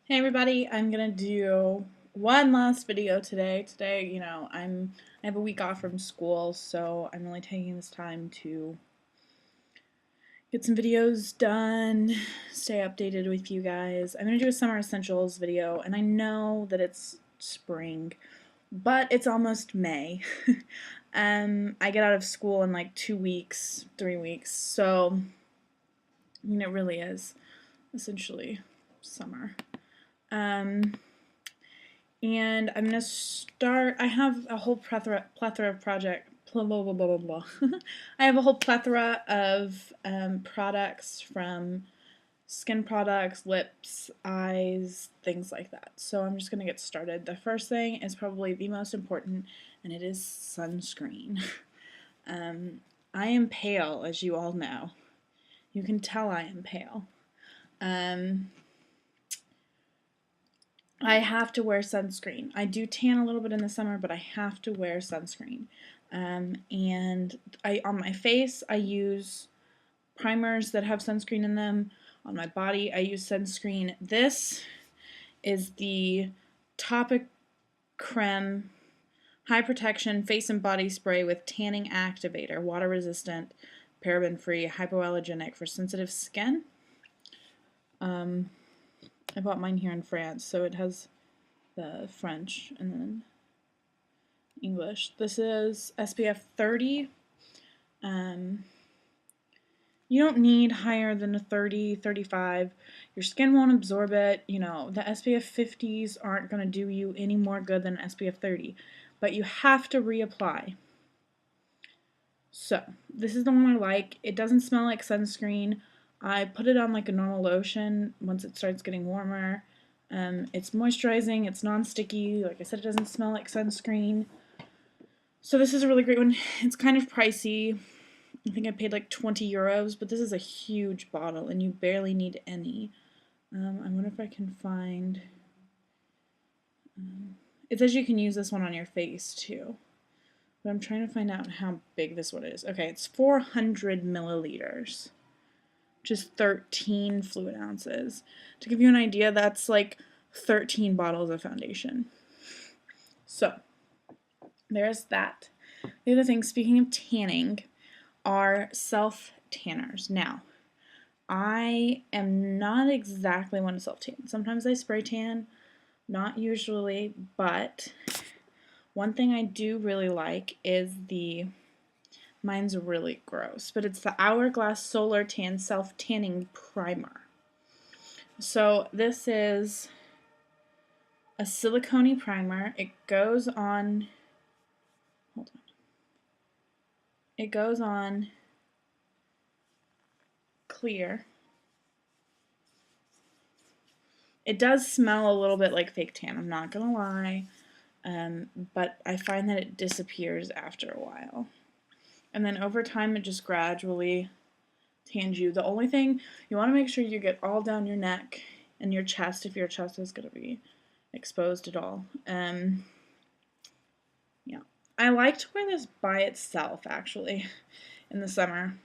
Hey everybody, I'm gonna do one last video today. Today, I have a week off from school, so I'm really taking this time to get some videos done, stay updated with you guys. I'm gonna do a summer essentials video, and I know that it's spring, but it's almost May. I get out of school in like 2 weeks, 3 weeks, so it really is essentially summer. And I'm gonna start. I have a whole plethora of project. Blah, blah, blah, blah, blah. I have a whole plethora of products, from skin products, lips, eyes, things like that. So I'm just gonna get started. The first thing is probably the most important, and it is sunscreen. I am pale, as you all know. You can tell I am pale. I have to wear sunscreen. I do tan a little bit in the summer, but I have to wear sunscreen. And on my face, I use primers that have sunscreen in them. On my body, I use sunscreen. This is the Topic Creme High Protection Face and Body Spray with Tanning Activator, water resistant, paraben free, hypoallergenic for sensitive skin. I bought mine here in France, so it has the French and then English. This is SPF 30. You don't need higher than a 30, 35. Your skin won't absorb it. The SPF 50s aren't going to do you any more good than SPF 30, but you have to reapply. So, this is the one I like. It doesn't smell like sunscreen. I put it on like a normal lotion once it starts getting warmer. It's moisturizing, it's non-sticky. Like I said, it doesn't smell like sunscreen. So this is a really great one. It's kind of pricey. I think I paid like 20 euros, but this is a huge bottle and you barely need any. I wonder if I can find... it says you can use this one on your face too. But I'm trying to find out how big this one is. Okay, it's 400 milliliters. Just 13 fluid ounces. To give you an idea, that's like 13 bottles of foundation. So, there's that. The other thing, speaking of tanning, are self-tanners. Now, I am not exactly one to self-tan. Sometimes I spray tan, not usually, but one thing I do really like is mine's really gross, but it's the Hourglass Solar Tan Self-Tanning Primer. So this is a silicone primer. It goes on, hold on. It goes on clear. It does smell a little bit like fake tan, I'm not gonna lie, but I find that it disappears after a while. And then over time, it just gradually tans you. The only thing, you want to make sure you get all down your neck and your chest if your chest is going to be exposed at all. Yeah. I like to wear this by itself, actually, in the summer.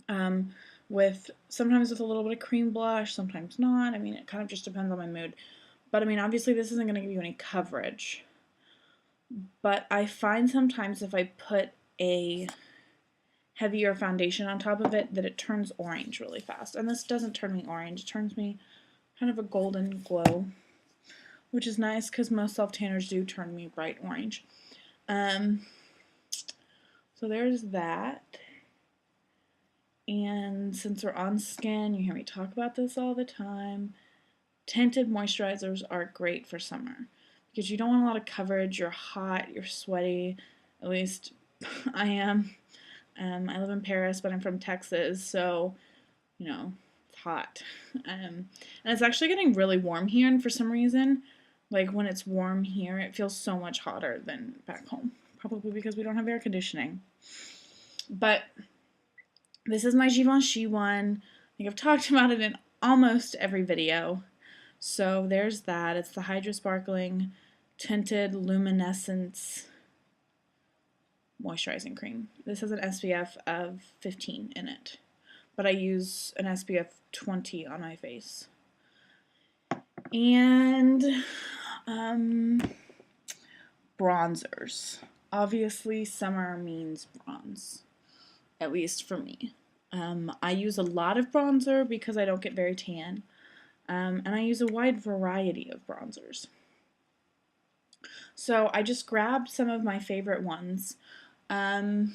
Sometimes with a little bit of cream blush, sometimes not. I mean, it kind of just depends on my mood. But, I mean, obviously this isn't going to give you any coverage. But I find sometimes if I put a heavier foundation on top of it that it turns orange really fast. And this doesn't turn me orange. It turns me kind of a golden glow, which is nice because most self-tanners do turn me bright orange. So there's that. And since we're on skin, you hear me talk about this all the time. Tinted moisturizers are great for summer because you don't want a lot of coverage. You're hot, you're sweaty. At least I am. I live in Paris, but I'm from Texas, so, it's hot. And it's actually getting really warm here, and for some reason, like, when it's warm here, it feels so much hotter than back home. Probably because we don't have air conditioning. But this is my Givenchy one. I think I've talked about it in almost every video. So there's that. It's the Hydra Sparkling Tinted Luminescence Moisturizing Cream. This has an SPF of 15 in it, but I use an SPF 20 on my face. And bronzers. Obviously, summer means bronze, at least for me. I use a lot of bronzer because I don't get very tan, and I use a wide variety of bronzers. So I just grabbed some of my favorite ones. My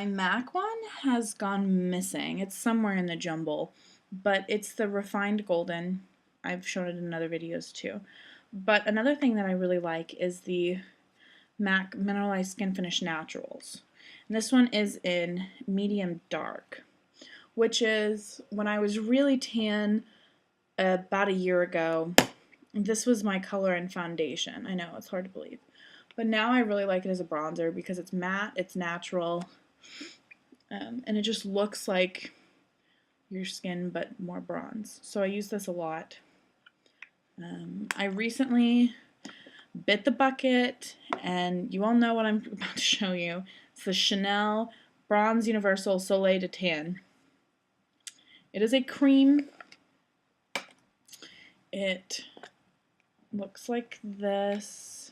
MAC one has gone missing. It's somewhere in the jumble, but it's the Refined Golden. I've shown it in other videos too. But another thing that I really like is the MAC Mineralized Skin Finish Naturals. And this one is in medium dark, which is when I was really tan about a year ago. This was my color and foundation. I know, it's hard to believe. But now I really like it as a bronzer because it's matte, it's natural, and it just looks like your skin but more bronze. So I use this a lot. I recently bit the bucket, and you all know what I'm about to show you. It's the Chanel Bronze Universal Soleil de Tan. It is a cream. It looks like this.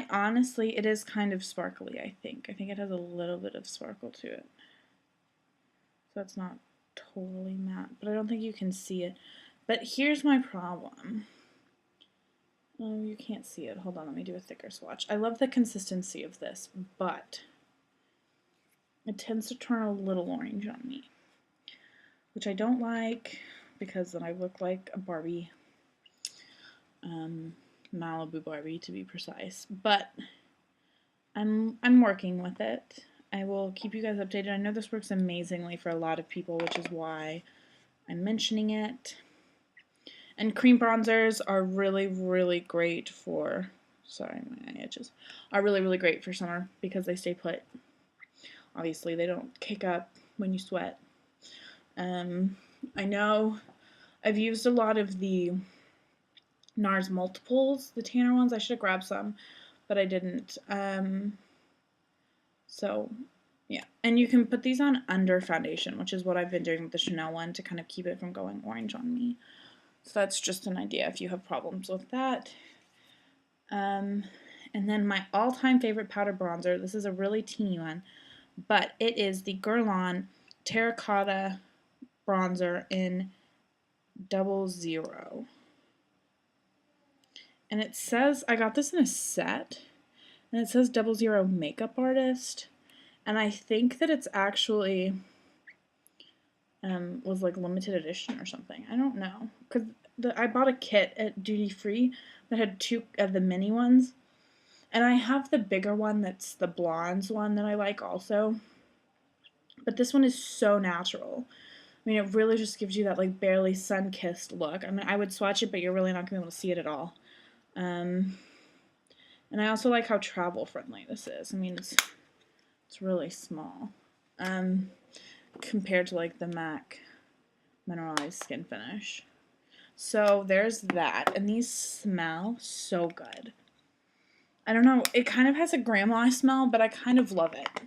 Honestly, it is kind of sparkly, I think. I think it has a little bit of sparkle to it. So it's not totally matte, but I don't think you can see it. But here's my problem. Oh, you can't see it. Hold on, let me do a thicker swatch. I love the consistency of this, but it tends to turn a little orange on me, which I don't like because then I look like a Barbie, Malibu Barbie to be precise. But I'm working with it. I will keep you guys updated. I know this works amazingly for a lot of people, which is why I'm mentioning it. And cream bronzers are really, really great for, sorry, my eye itches, are really, really great for summer because they stay put. Obviously, they don't kick up when you sweat. I know I've used a lot of the NARS multiples, the tanner ones. I should have grabbed some, but I didn't. So, yeah. And you can put these on under foundation, which is what I've been doing with the Chanel one to kind of keep it from going orange on me. So that's just an idea if you have problems with that. And then my all-time favorite powder bronzer, this is a really teeny one, but it is the Guerlain Terracotta Bronzer in 00. And it says, I got this in a set, and it says 00 Makeup Artist, and I think that it's actually was like limited edition or something. I don't know, because I bought a kit at Duty Free that had 2 of the mini ones, and I have the bigger one that's the bronze one that I like also, but this one is so natural. I mean, it really just gives you that like barely sun-kissed look. I mean, I would swatch it, but you're really not going to be able to see it at all. And I also like how travel friendly this is. I mean, it's really small compared to like the MAC Mineralized Skin Finish. So there's that, and these smell so good. I don't know, it kind of has a grandma smell, but I kind of love it.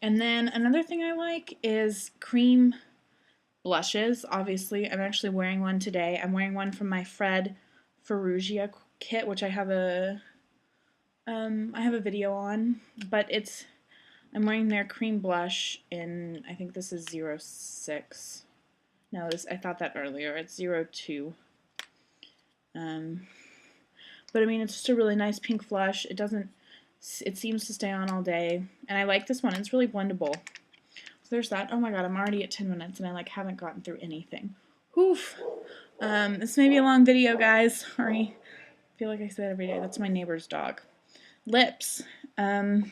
And then another thing I like is cream blushes. Obviously, I'm actually wearing one today. I'm wearing one from my Fred Ferrugia kit, which I have a video on, but I'm wearing their cream blush in, I think this is 06. No, I thought that earlier. It's 02. But I mean, it's just a really nice pink flush. It seems to stay on all day, and I like this one. It's really blendable. So there's that. Oh my god, I'm already at 10 minutes, and I like haven't gotten through anything. Oof. This may be a long video, guys. Sorry. I feel like I say that every day. That's my neighbor's dog. Lips. On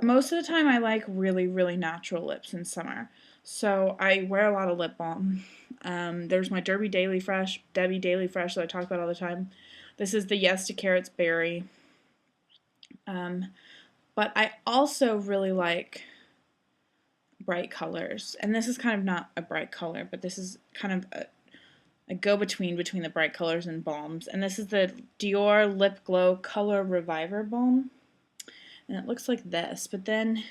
most of the time, I like really, really natural lips in summer. So I wear a lot of lip balm. There's my Debbie Daily Fresh that I talk about all the time. This is the Yes to Carrots Berry. But I also really like bright colors. And this is kind of not a bright color, but this is kind of a go-between between the bright colors and balms. And this is the Dior Lip Glow Color Reviver Balm. And it looks like this, but then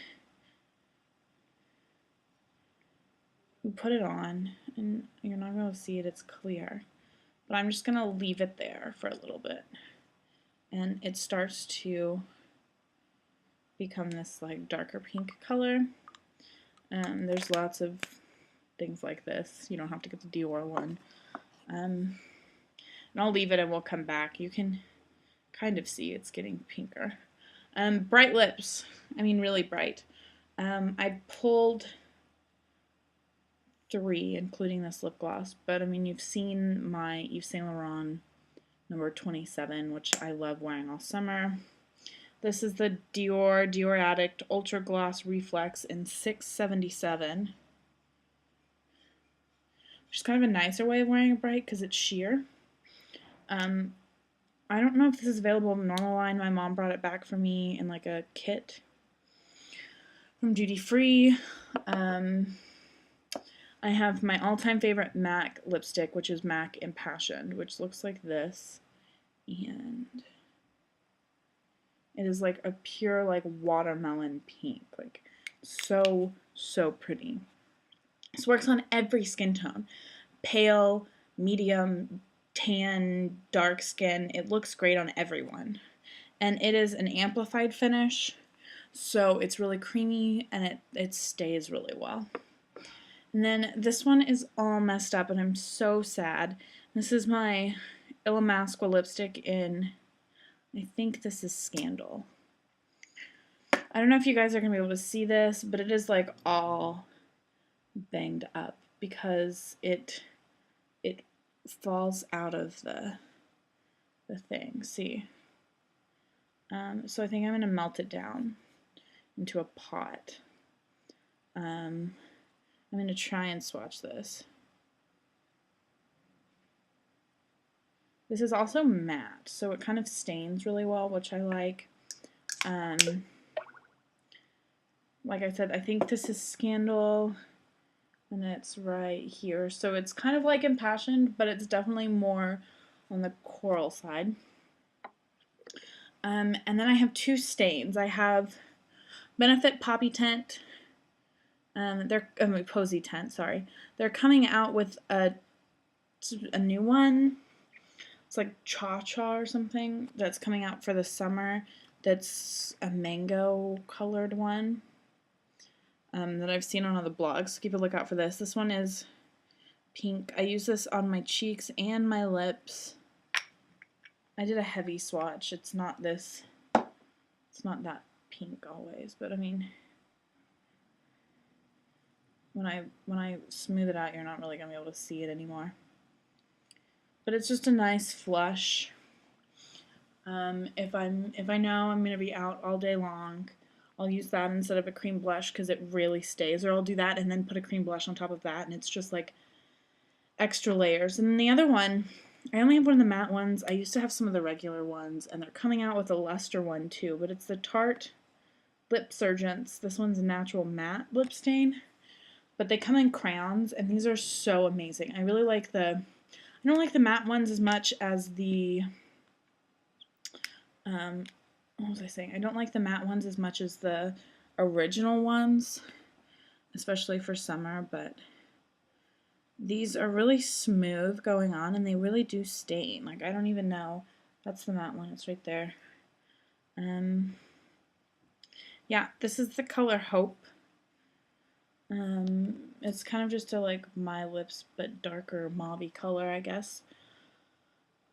we put it on, and you're not going to see it, it's clear. But I'm just going to leave it there for a little bit. And it starts to become this like darker pink color. There's lots of things like this. You don't have to get the Dior one. And I'll leave it and we'll come back. You can kind of see it's getting pinker. Bright lips. I mean really bright. I pulled 3, including this lip gloss, but I mean you've seen my Yves Saint Laurent number 27, which I love wearing all summer. This is the Dior Addict Ultra Gloss Reflex in 677. Which is kind of a nicer way of wearing a bright because it's sheer. I don't know if this is available in the normal line. My mom brought it back for me in like a kit from Duty Free. I have my all-time favorite MAC lipstick, which is MAC Impassioned, which looks like this. And it is like a pure like watermelon pink. Like so pretty. This works on every skin tone. Pale, medium, tan, dark skin. It looks great on everyone. And it is an amplified finish, so it's really creamy and it stays really well. And then this one is all messed up and I'm so sad. This is my Illamasqua lipstick in, I think this is Scandal. I don't know if you guys are going to be able to see this, but it is like all banged up because it falls out of the thing. See? So I think I'm going to melt it down into a pot. I'm going to try and swatch this. This is also matte, so it kind of stains really well, which I like. Like I said, I think this is Scandal, and it's right here. So it's kind of like Impassioned, but it's definitely more on the coral side. And then I have 2 stains. I have Benefit Poppy Tint. Posy Tint, sorry. They're coming out with a new one. It's like Cha Cha or something that's coming out for the summer. That's a mango colored one that I've seen on other blogs. So keep a lookout for this. This one is pink. I use this on my cheeks and my lips. I did a heavy swatch. It's not this. It's not that pink always, but I mean, when I smooth it out, you're not really gonna be able to see it anymore. But it's just a nice flush. If I know I'm gonna be out all day long, I'll use that instead of a cream blush because it really stays. Or I'll do that and then put a cream blush on top of that, and it's just like extra layers. And then the other one, I only have one of the matte ones. I used to have some of the regular ones, and they're coming out with a luster one too, but it's the Tarte Lip Surgence. This one's a natural matte lip stain, but they come in crayons, and these are so amazing. I really like I don't like the matte ones as much as the, what was I saying? I don't like the matte ones as much as the original ones, especially for summer, but these are really smooth going on, and they really do stain. Like, I don't even know. That's the matte one. It's right there. Yeah, this is the color Hope. It's kind of just a, like, My Lips, but darker mauve-y color, I guess.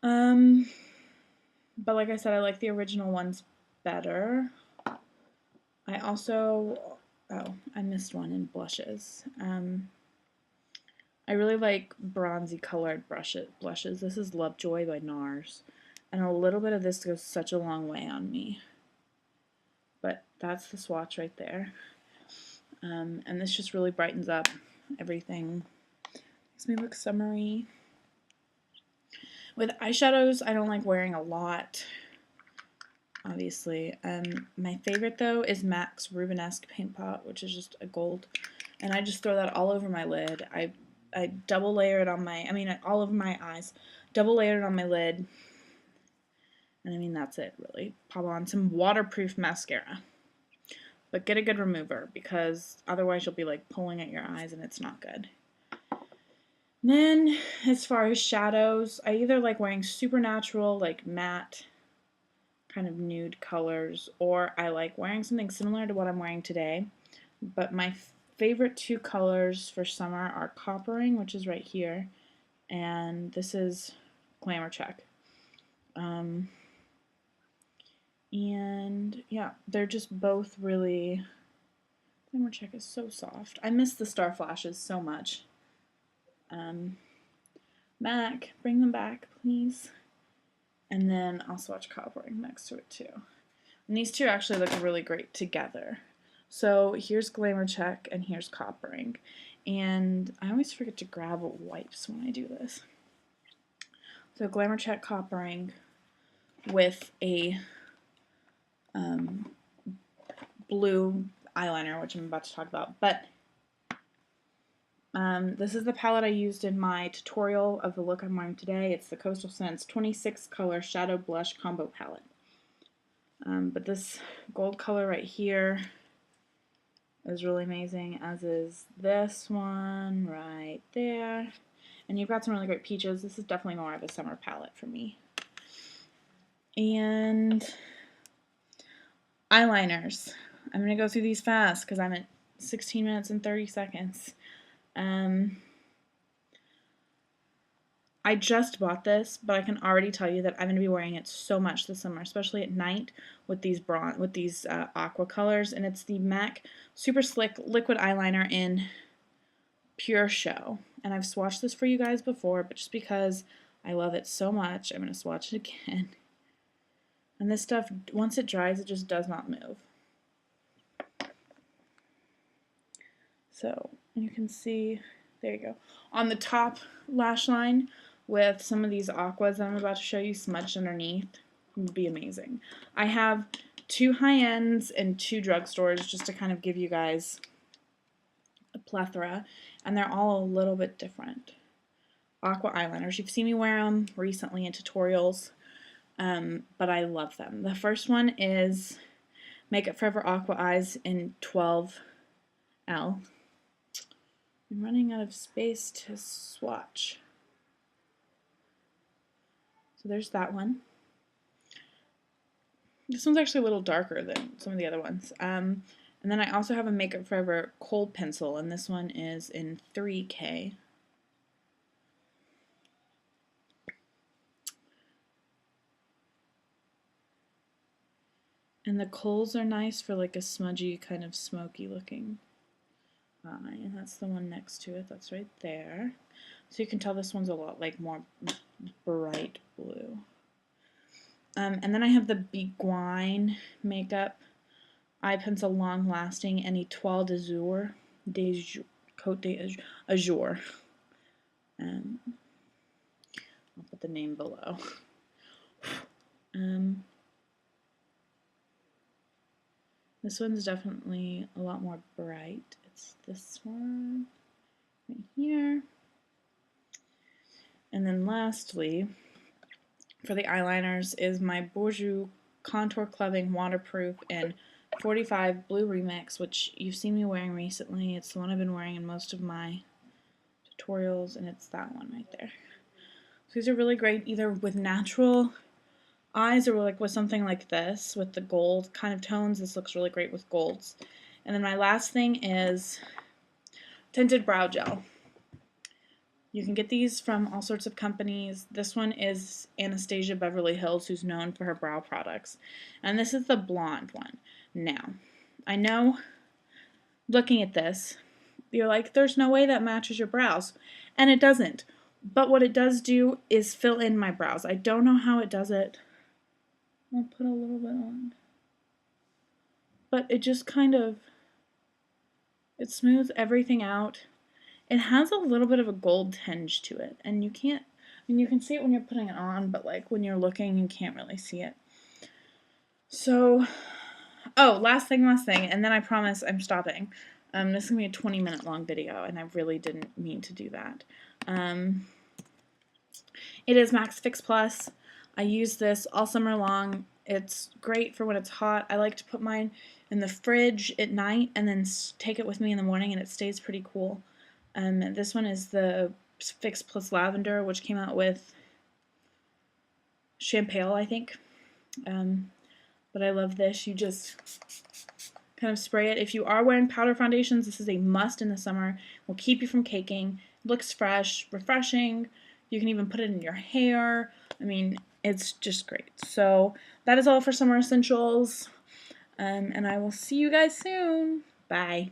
But like I said, I like the original ones better. I also, I missed one in blushes. I really like bronzy colored blushes. This is Lovejoy by NARS. And a little bit of this goes such a long way on me. But that's the swatch right there. And this just really brightens up everything. Makes me look summery. With eyeshadows, I don't like wearing a lot, obviously. My favorite, though, is MAC's Rubenesque Paint Pot, which is just a gold. And I just throw that all over my lid. I double layer it on all over my eyes. Double layer it on my lid. And I mean, that's it, really. Pop on some waterproof mascara. but get a good remover because otherwise you'll be like pulling at your eyes and it's not good. And then as far as shadows, I either like wearing super natural, like matte, kind of nude colors, or I like wearing something similar to what I'm wearing today. But my favorite two colors for summer are Coppering, which is right here, and this is Glamour Check. And yeah, they're just both really, Glamour Check is so soft. I miss the Star Flashes so much. MAC, bring them back, please. And then I'll swatch Coppering next to it too. And these two actually look really great together. So here's Glamour Check and here's Coppering. And I always forget to grab wipes when I do this. So Glamour Check Coppering with a blue eyeliner, which I'm about to talk about. But this is the palette I used in my tutorial of the look I'm wearing today. It's the Coastal Scents 26 color Shadow Blush Combo Palette. But this gold color right here is really amazing, as is this one right there. And you've got some really great peaches. This is definitely more of a summer palette for me. And eyeliners. I'm going to go through these fast because I'm at 16 minutes and 30 seconds. I just bought this, but I can already tell you that I'm going to be wearing it so much this summer, especially at night with these aqua colors. And it's the MAC Super Slick Liquid Eyeliner in Pure Show. And I've swatched this for you guys before, but just because I love it so much, I'm going to swatch it again. And this stuff, once it dries, it just does not move. So you can see, there you go, on the top lash line with some of these aquas that I'm about to show you smudged underneath. It would be amazing. I have 2 high-ends and 2 drugstores just to kind of give you guys a plethora, and they're all a little bit different. Aqua eyeliners. You've seen me wear them recently in tutorials, but I love them. The first one is Makeup Forever Aqua Eyes in 12L. I'm running out of space to swatch. So there's that one. This one's actually a little darker than some of the other ones. And then I also have a Makeup Forever Cold Pencil, and this one is in 3K. And the kohl's are nice for like a smudgy, kind of smoky looking eye. And that's the one next to it. That's right there. So you can tell this one's a lot like more bright blue. And then I have the Beguine Makeup Eye Pencil Long Lasting and Etoile d'Azur, Cote d'Azur. I'll put the name below. This one's definitely a lot more bright. It's this one right here. And then lastly, for the eyeliners is my Bourjois Contour Clubbing Waterproof in 45 Blue Remix, which you've seen me wearing recently. It's the one I've been wearing in most of my tutorials, and it's that one right there. So these are really great either with natural eyes or like with something like this with the gold kind of tones. This looks really great with golds. And then my last thing is Tinted Brow Gel. You can get these from all sorts of companies. This one is Anastasia Beverly Hills, who's known for her brow products. And this is the blonde one. Now, I know looking at this, you're like, there's no way that matches your brows. And it doesn't. But what it does do is fill in my brows. I don't know how it does it. I'll put a little bit on. But it just kind of, it smooths everything out. It has a little bit of a gold tinge to it, and you can't, I mean, you can see it when you're putting it on, but like when you're looking, you can't really see it. So, oh, last thing, and then I promise I'm stopping. This is going to be a 20-minute long video, and I really didn't mean to do that. It is Max Fix Plus. I use this all summer long. It's great for when it's hot. I like to put mine in the fridge at night and then take it with me in the morning, and it stays pretty cool. This one is the Fix Plus Lavender, which came out with Champale, I think. But I love this. You just kind of spray it. If you are wearing powder foundations, this is a must in the summer. It will keep you from caking. Looks fresh, refreshing. You can even put it in your hair. I mean, it's just great. So that is all for Summer Essentials. And I will see you guys soon. Bye.